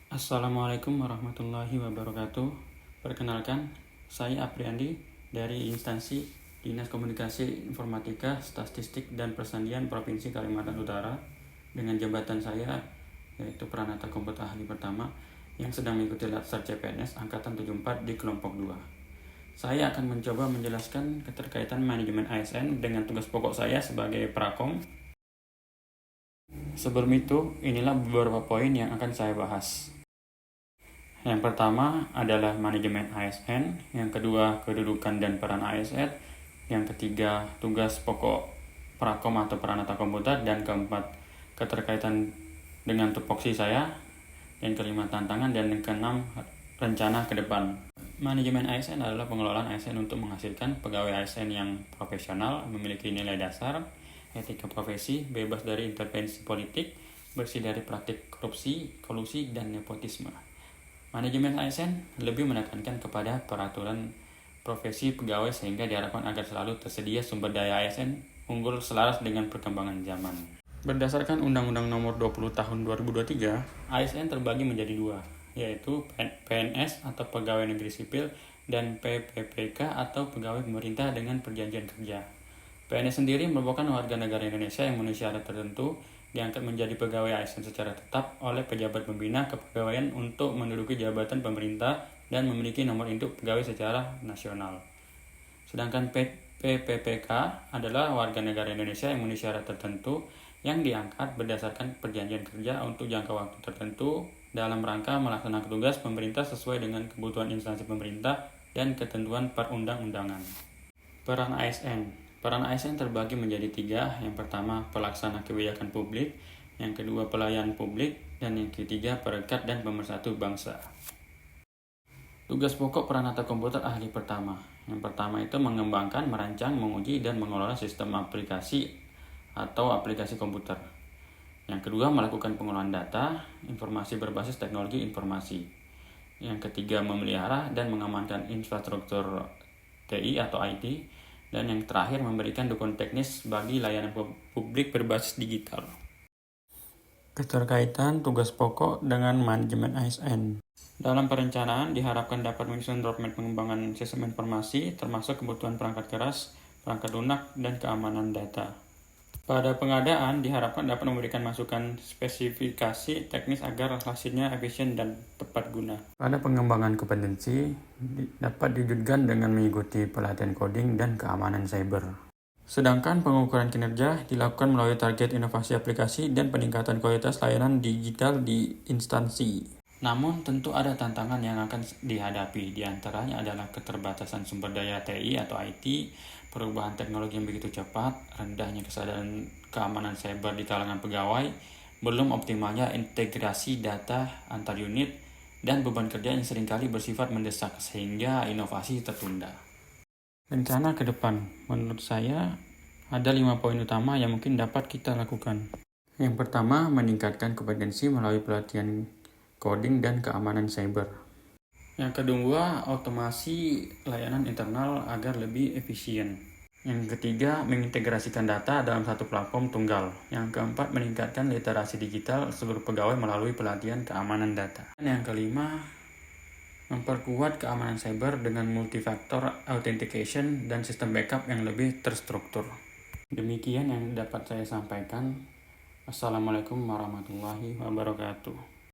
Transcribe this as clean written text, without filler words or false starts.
Assalamualaikum warahmatullahi wabarakatuh. Perkenalkan, saya Apriandi dari instansi Dinas Komunikasi Informatika, Statistik dan Persandian Provinsi Kalimantan Utara dengan jabatan saya yaitu Pranata Komputer Ahli Pertama yang sedang mengikuti Latsar CPNS Angkatan 74 di kelompok 2. Saya akan mencoba menjelaskan keterkaitan manajemen ASN dengan tugas pokok saya sebagai Prakom. Sebelum itu, inilah beberapa poin yang akan saya bahas. Yang pertama adalah manajemen ASN, yang kedua kedudukan dan peran ASN, yang ketiga tugas pokok Prakom atau Pranata Komputer, dan keempat keterkaitan dengan tupoksi saya, yang kelima tantangan, dan yang keenam rencana ke depan. Manajemen ASN adalah pengelolaan ASN untuk menghasilkan pegawai ASN yang profesional, memiliki nilai dasar, etika profesi, bebas dari intervensi politik, bersih dari praktik korupsi, kolusi, dan nepotisme. Manajemen ASN lebih menekankan kepada peraturan profesi pegawai sehingga diharapkan agar selalu tersedia sumber daya ASN unggul selaras dengan perkembangan zaman. Berdasarkan Undang-Undang Nomor 20 Tahun 2023, ASN terbagi menjadi dua, yaitu PNS atau Pegawai Negeri Sipil dan PPPK atau Pegawai Pemerintah dengan Perjanjian Kerja. PNS sendiri merupakan warga negara Indonesia yang memenuhi syarat tertentu diangkat menjadi pegawai ASN secara tetap oleh pejabat pembina kepegawaian untuk menduduki jabatan pemerintah dan memiliki nomor induk pegawai secara nasional. Sedangkan PPPK adalah warga negara Indonesia yang memenuhi syarat tertentu yang diangkat berdasarkan perjanjian kerja untuk jangka waktu tertentu dalam rangka melaksanakan tugas pemerintah sesuai dengan kebutuhan instansi pemerintah dan ketentuan perundang-undangan. Peran ASN. Peran ASN terbagi menjadi tiga. Yang pertama, pelaksana kebijakan publik. Yang kedua, pelayan publik. Dan yang ketiga, perekat dan pemersatu bangsa. Tugas pokok Pranata Komputer Ahli Pertama. Yang pertama itu mengembangkan, merancang, menguji, dan mengelola sistem aplikasi atau aplikasi komputer. Yang kedua, melakukan pengolahan data, informasi berbasis teknologi informasi. Yang ketiga, memelihara dan mengamankan infrastruktur TI atau IT. Dan yang terakhir, memberikan dukungan teknis bagi layanan publik berbasis digital. Keterkaitan tugas pokok dengan manajemen ASN. Dalam perencanaan, diharapkan dapat menyusun roadmap pengembangan sistem informasi, termasuk kebutuhan perangkat keras, perangkat lunak, dan keamanan data. Pada pengadaan, diharapkan dapat memberikan masukan spesifikasi teknis agar hasilnya efisien dan tepat guna. Pada pengembangan kompetensi, dapat diwujudkan dengan mengikuti pelatihan coding dan keamanan cyber. Sedangkan pengukuran kinerja dilakukan melalui target inovasi aplikasi dan peningkatan kualitas layanan digital di instansi. Namun tentu ada tantangan yang akan dihadapi, diantaranya adalah keterbatasan sumber daya TI atau IT, perubahan teknologi yang begitu cepat, rendahnya kesadaran keamanan cyber di kalangan pegawai, belum optimalnya integrasi data antar unit, dan beban kerja yang seringkali bersifat mendesak sehingga inovasi tertunda. Rencana ke depan, menurut saya ada 5 poin utama yang mungkin dapat kita lakukan. Yang pertama, meningkatkan kompetensi melalui pelatihan coding dan keamanan cyber. Yang kedua, otomasi layanan internal agar lebih efisien. Yang ketiga, mengintegrasikan data dalam satu platform tunggal. Yang keempat, meningkatkan literasi digital seluruh pegawai melalui pelatihan keamanan data. Dan yang kelima, memperkuat keamanan cyber dengan multifaktor authentication dan sistem backup yang lebih terstruktur. Demikian yang dapat saya sampaikan. Assalamualaikum warahmatullahi wabarakatuh.